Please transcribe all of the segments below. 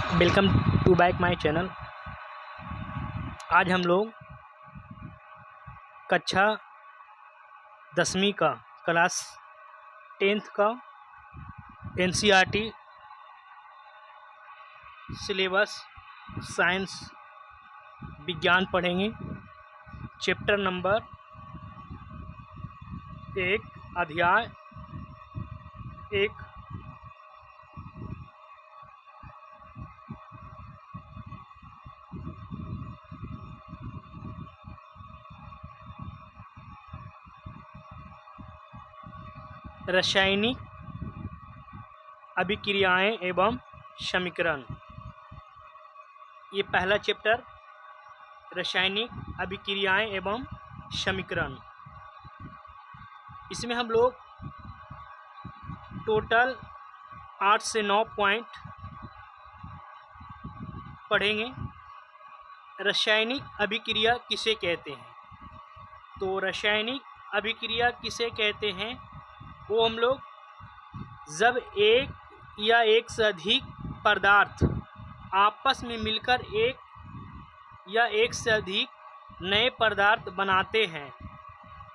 Welcome to back my channel. आज हम लोग कक्षा 10वीं का क्लास 10th का NCERT सिलेबस साइंस विज्ञान पढ़ेंगे। चैप्टर नंबर 1 अध्याय 1 रासायनिक अभिक्रियाएं एवं समीकरण। ये पहला चैप्टर रासायनिक अभिक्रियाएं एवं समीकरण। इसमें हम लोग टोटल 8 से 9 पॉइंट पढ़ेंगे। रासायनिक अभिक्रिया किसे कहते हैं? तो रासायनिक अभिक्रिया किसे कहते हैं वो हम लोग जब एक या एक से अधिक पदार्थ आपस में मिलकर एक या एक से अधिक नए पदार्थ बनाते हैं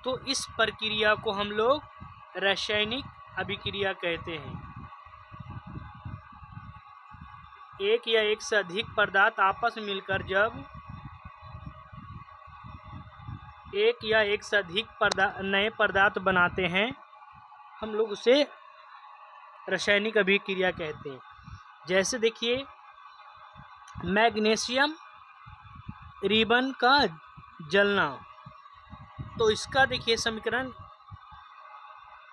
तो इस प्रक्रिया को हम लोग रासायनिक अभिक्रिया कहते हैं। एक या एक से अधिक पदार्थ आपस में मिलकर जब एक या एक से अधिक नए पदार्थ बनाते हैं हम लोग उसे रासायनिक अभिक्रिया कहते हैं। जैसे देखिए मैग्नीशियम रिबन का जलना, तो इसका देखिए समीकरण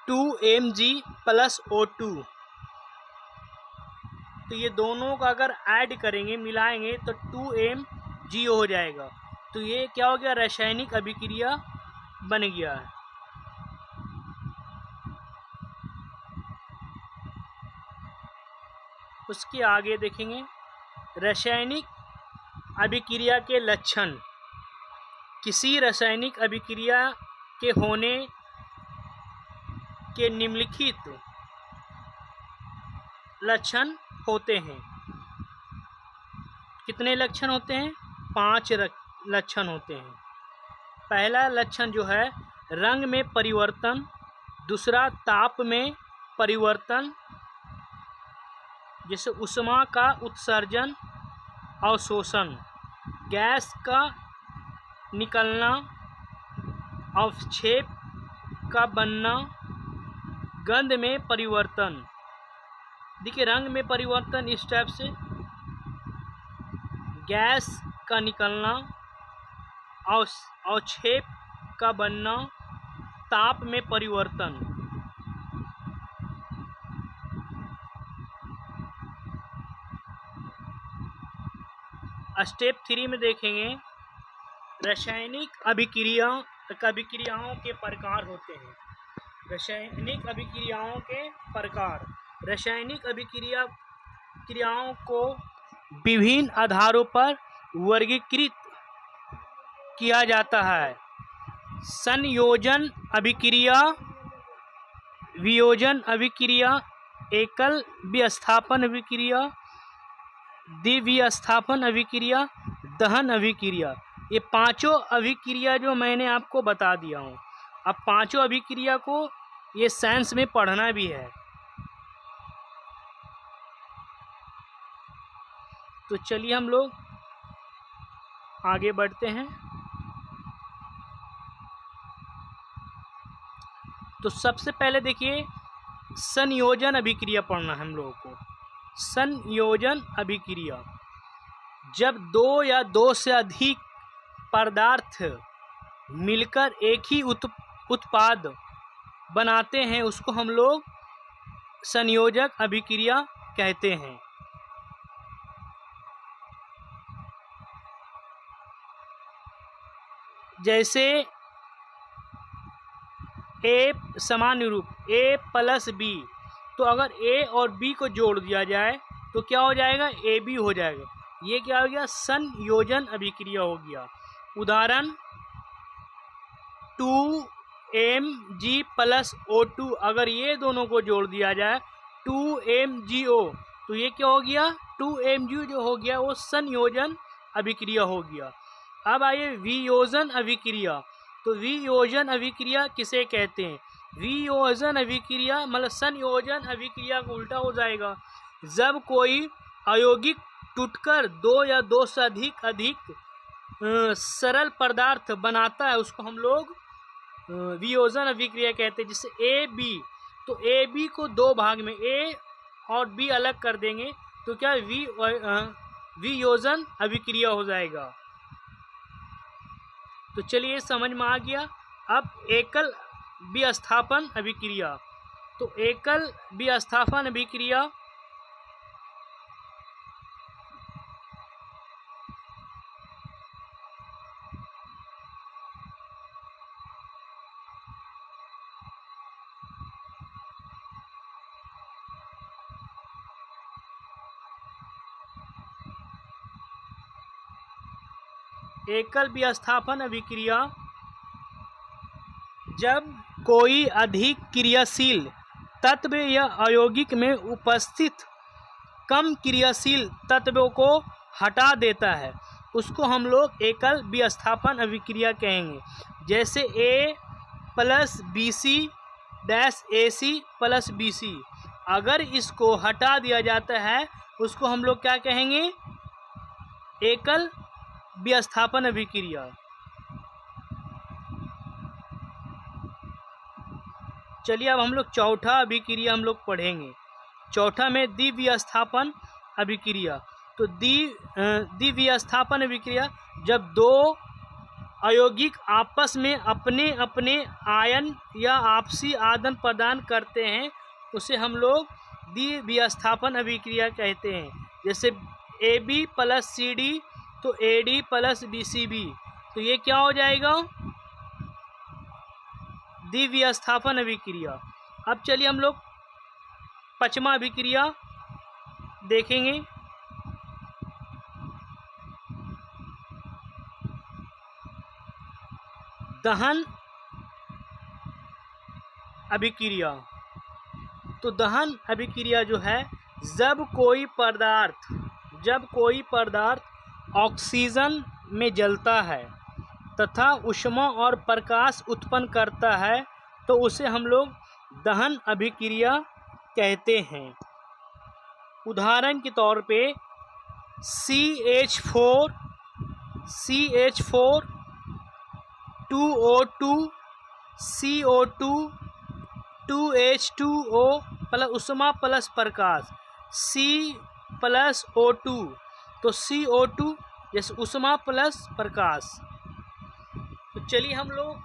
2Mg+O2। तो ये दोनों का अगर ऐड करेंगे मिलाएंगे तो 2MgO हो जाएगा। तो ये क्या हो गया? रासायनिक अभिक्रिया बन गया है। उसके आगे देखेंगे रासायनिक अभिक्रिया के लक्षण। किसी रासायनिक अभिक्रिया के होने के निम्नलिखित लक्षण होते हैं। कितने लक्षण होते हैं? 5 लक्षण होते हैं। पहला लक्षण जो है रंग में परिवर्तन, दूसरा ताप में परिवर्तन, जैसे ऊष्मा का उत्सर्जन अवशोषण, गैस का निकलना, अवक्षेप का बनना, गंध में परिवर्तन। देखिए रंग में परिवर्तन इस टाइप से, गैस का निकलना, अवक्षेप का बनना, ताप में परिवर्तन। स्टेप 3 में देखेंगे रासायनिक अभिक्रियाओं के प्रकार होते हैं। रासायनिक अभिक्रियाओं के प्रकार। रासायनिक अभिक्रियाओं को विभिन्न आधारों पर वर्गीकृत किया जाता है। संयोजन अभिक्रिया, वियोजन अभिक्रिया, एकल विस्थापन अभिक्रिया, द्विविस्थापन अभिक्रिया, दहन अभिक्रिया। ये पांचों अभिक्रिया जो मैंने आपको बता दिया हूँ। अब पांचों अभिक्रिया को ये साइंस में पढ़ना भी है। तो चलिए हम लोग आगे बढ़ते हैं। तो सबसे पहले देखिए संयोजन अभिक्रिया पढ़ना है हम लोगों को। संयोजन अभिक्रिया जब 2 या 2 से अधिक पदार्थ मिलकर एक ही उत्पाद बनाते हैं उसको हम लोग संयोजक अभिक्रिया कहते हैं। जैसे A सामान्य रूप A+B, तो अगर A और B को जोड़ दिया जाए तो क्या हो जाएगा? AB हो जाएगा। ये क्या हो गया? संयोजन अभिक्रिया हो गया। उदाहरण 2Mg+O2, अगर ये दोनों को जोड़ दिया जाए 2MgO, तो ये क्या हो गया? 2Mg जो हो गया वो संयोजन अभिक्रिया हो गया। अब आइए वियोजन अभिक्रिया। तो वियोजन अभिक्रिया किसे कहते हैं? वियोजन अभिक्रिया मतलब संयोजन अभिक्रिया का उल्टा हो जाएगा। जब कोई अयौगिक टूटकर दो या दो से अधिक सरल पदार्थ बनाता है उसको हम लोग वियोजन अभिक्रिया कहते हैं। जैसे ए बी, तो ए बी को दो भाग में ए और बी अलग कर देंगे तो क्या वियोजन अभिक्रिया हो जाएगा। तो चलिए समझ में आ गया। अब एकल विस्थापन अभिक्रिया। तो एकल विस्थापन अभिक्रिया एकल विस्थापन अभिक्रिया जब कोई अधिक क्रियाशील तत्व या अयौगिक में उपस्थित कम क्रियाशील तत्वों को हटा देता है उसको हम लोग एकल विस्थापन अभिक्रिया कहेंगे। जैसे ए प्लस बी सी डैश ए सी प्लस बी सी, अगर इसको हटा दिया जाता है उसको हम लोग क्या कहेंगे? एकल विस्थापन अभिक्रिया। चलिए अब हम लोग चौथा अभिक्रिया हम लोग पढ़ेंगे। चौथा में द्विविस्थापन अभिक्रिया। तो द्विविस्थापन अभिक्रिया जब दो अयौगिक आपस में अपने अपने आयन या आपसी आदान प्रदान करते हैं उसे हम लोग द्विविस्थापन अभिक्रिया कहते हैं। जैसे A B plus C D तो A D plus B C B, तो ये क्या हो जाएगा? द्विविस्थापन अभिक्रिया। अब चलिए हम लोग पांचवा अभिक्रिया देखेंगे। दहन अभिक्रिया। तो दहन अभिक्रिया जो है जब कोई पदार्थ ऑक्सीजन में जलता है तथा ऊष्मा और प्रकाश उत्पन्न करता है तो उसे हम लोग दहन अभिक्रिया कहते हैं। उदाहरण के तौर पे CH4 2O2 CO2 2H2O plus ऊष्मा प्लस प्रकाश C प्लस O2, तो CO2 जैसे ऊष्मा प्लस प्रकाश। तो चलिए हम लोग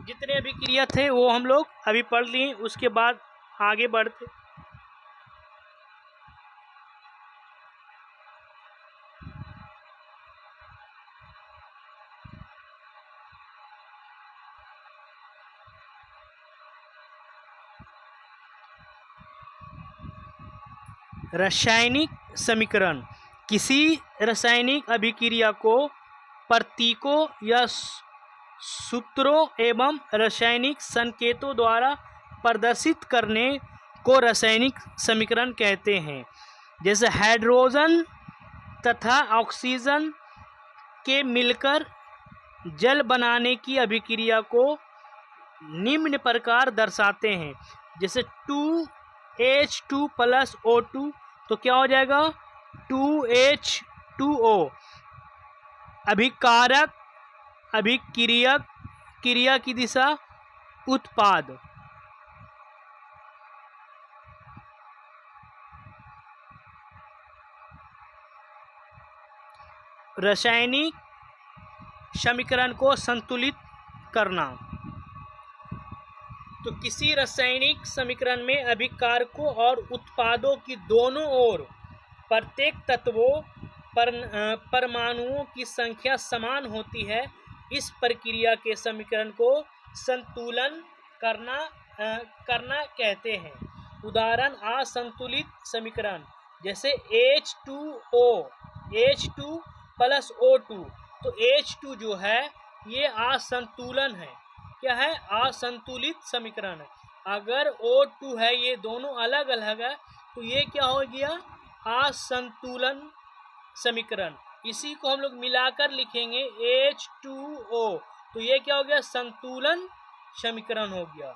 जितने अभिक्रिया थे वो हम लोग अभी पढ़ लिए, उसके बाद आगे बढ़ते। रासायनिक समीकरण। किसी रासायनिक अभिक्रिया को प्रतीकों या सूत्रों एवं रासायनिक संकेतों द्वारा प्रदर्शित करने को रासायनिक समीकरण कहते हैं। जैसे हाइड्रोजन तथा ऑक्सीजन के मिलकर जल बनाने की अभिक्रिया को निम्न प्रकार दर्शाते हैं। जैसे 2H2 प्लस O2, तो क्या हो जाएगा? 2H2O। अभिकारक अभिक्रियक क्रिया की दिशा उत्पाद। रासायनिक समीकरण को संतुलित करना। तो किसी रासायनिक समीकरण में अभिकारकों और उत्पादों की दोनों ओर प्रत्येक तत्वों परमाणुओं की संख्या समान होती है। इस प्रक्रिया के समीकरण को संतुलन करना कहते हैं। उदाहरण असंतुलित समीकरण जैसे H2 प्लस O2, तो H2 जो है ये असंतुलन है। क्या है? असंतुलित समीकरण है। अगर O2 है ये दोनों अलग अलग है तो ये क्या हो गया? असंतुलन समीकरण। इसी को हम लोग मिलाकर लिखेंगे H2O, तो ये क्या हो गया? संतुलन समीकरण हो गया।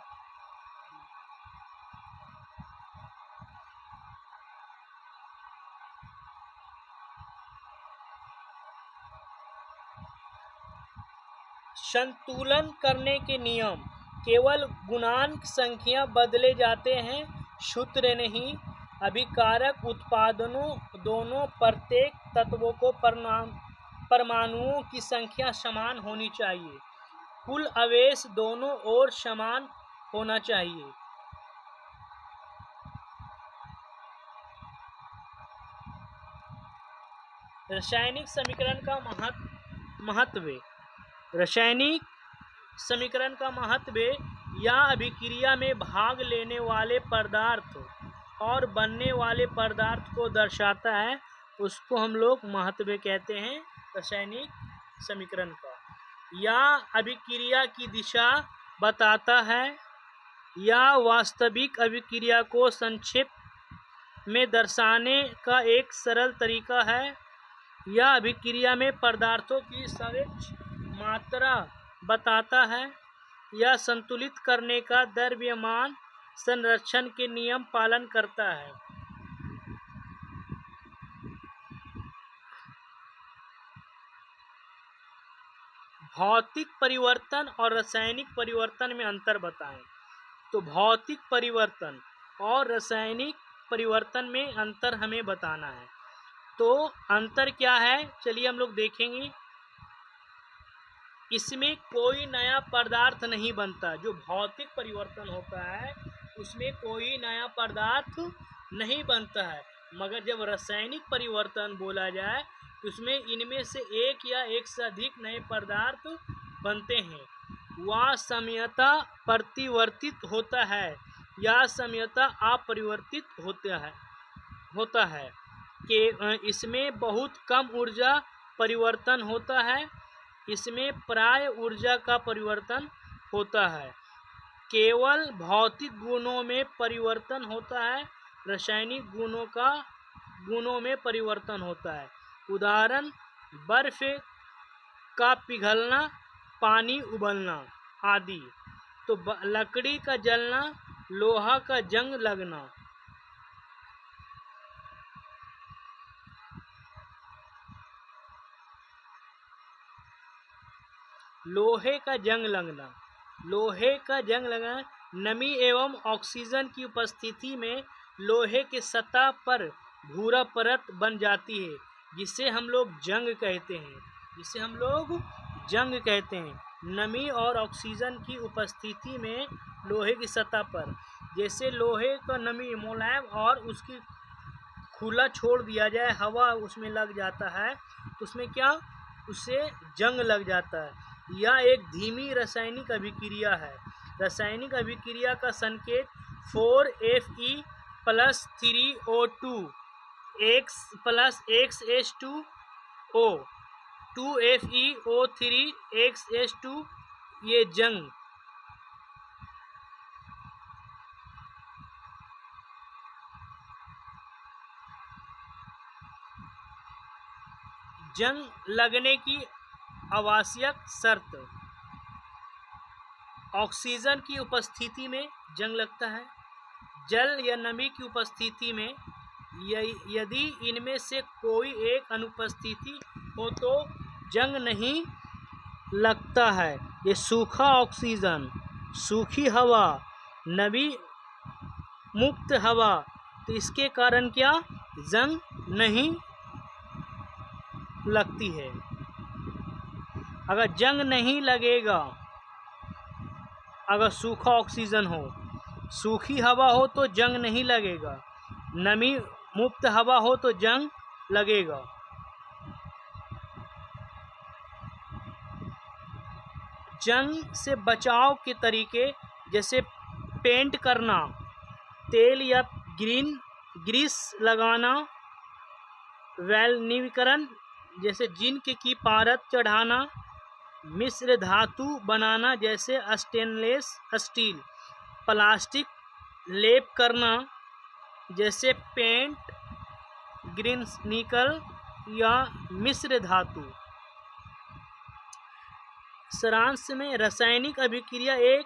संतुलन करने के नियम: केवल गुणांक संख्या बदले जाते हैं, सूत्र नहीं। अभिकारक उत्पादनों दोनों प्रत्येक तत्वों को परमाणुओं की संख्या समान होनी चाहिए। कुल आवेश दोनों ओर समान होना चाहिए। रासायनिक समीकरण का महत्व। रासायनिक समीकरण का महत्व या अभिक्रिया में भाग लेने वाले पदार्थ और बनने वाले पदार्थ को दर्शाता है, उसको हम लोग महत्व कहते हैं रासायनिक समीकरण का। या अभिक्रिया की दिशा बताता है, या वास्तविक अभिक्रिया को संक्षेप में दर्शाने का एक सरल तरीका है। या अभिक्रिया में पदार्थों की सापेक्ष मात्रा बताता है, या संतुलित करने का द्रव्यमान संरक्षण के नियम पालन करता है। भौतिक परिवर्तन और रासायनिक परिवर्तन में अंतर बताएं। तो भौतिक परिवर्तन और रासायनिक परिवर्तन में अंतर हमें बताना है। तो अंतर क्या है, चलिए हम लोग देखेंगे। इसमें कोई नया पदार्थ नहीं बनता। जो भौतिक परिवर्तन होता है उसमें कोई नया पदार्थ नहीं बनता है, मगर जब रासायनिक परिवर्तन बोला जाए तो उसमें इनमें से एक या एक से अधिक नए पदार्थ बनते हैं। वह साम्यता परिवर्तित होता है या साम्यता अपरिवर्तित होता है कि इसमें बहुत कम ऊर्जा परिवर्तन होता है। इसमें प्राय ऊर्जा का परिवर्तन होता है। केवल भौतिक गुणों में परिवर्तन होता है, रासायनिक गुणों में परिवर्तन होता है। उदाहरण: बर्फ का पिघलना, पानी उबलना आदि। तो लकड़ी का जलना, लोहा का जंग लगना। लोहे का जंग लगना। नमी एवं ऑक्सीजन की उपस्थिति में लोहे के सतह पर भूरा परत बन जाती है, जिसे हम लोग जंग कहते हैं। नमी और ऑक्सीजन की उपस्थिति में लोहे की सतह पर, जैसे लोहे का नमी मुलायम और उसकी खुला छोड़ दिया जाए, हवा उसमें लग जाता है तो उसमें क्या, उससे जंग लग जाता है। यह एक धीमी रासायनिक अभिक्रिया है। रासायनिक अभिक्रिया का संकेत 4Fe + 3O2 X + XH2O 2FeO3 XH2, ये जंग लगने की आवश्यक शर्त। ऑक्सीजन की उपस्थिति में जंग लगता है। जल या नमी की उपस्थिति में, यदि इनमें से कोई एक अनुपस्थिति हो तो जंग नहीं लगता है। ये सूखा ऑक्सीजन, सूखी हवा, नमी मुक्त हवा, तो इसके कारण क्या, जंग नहीं लगती है। अगर जंग नहीं लगेगा, अगर सूखा ऑक्सीजन हो, सूखी हवा हो तो जंग नहीं लगेगा, नमी मुक्त हवा हो तो जंग लगेगा। जंग से बचाव के तरीके, जैसे पेंट करना, तेल या ग्रीस लगाना, वैल्नीकरण जैसे जिंक की परत चढ़ाना, मिश्र धातु बनाना जैसे स्टेनलेस स्टील, प्लास्टिक लेप करना जैसे पेंट ग्रीन्स निकल या मिश्र धातु। सारांश में रासायनिक अभिक्रिया एक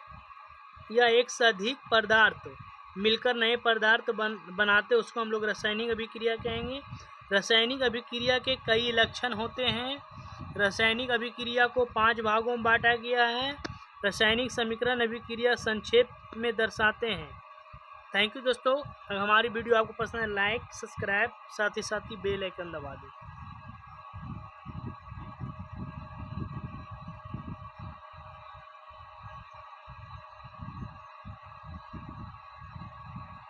या एक से अधिक पदार्थ मिलकर नए पदार्थ बनाते, उसको हम लोग रासायनिक अभिक्रिया कहेंगे। रासायनिक अभिक्रिया के कई लक्षण होते हैं। रासायनिक अभिक्रिया को 5 भागों में बांटा गया है। रासायनिक समीकरण अभिक्रिया संक्षेप में दर्शाते हैं। थैंक यू दोस्तों। अगर हमारी वीडियो आपको पसंद है, लाइक, सब्सक्राइब, साथ ही बेल आइकन दबा दें।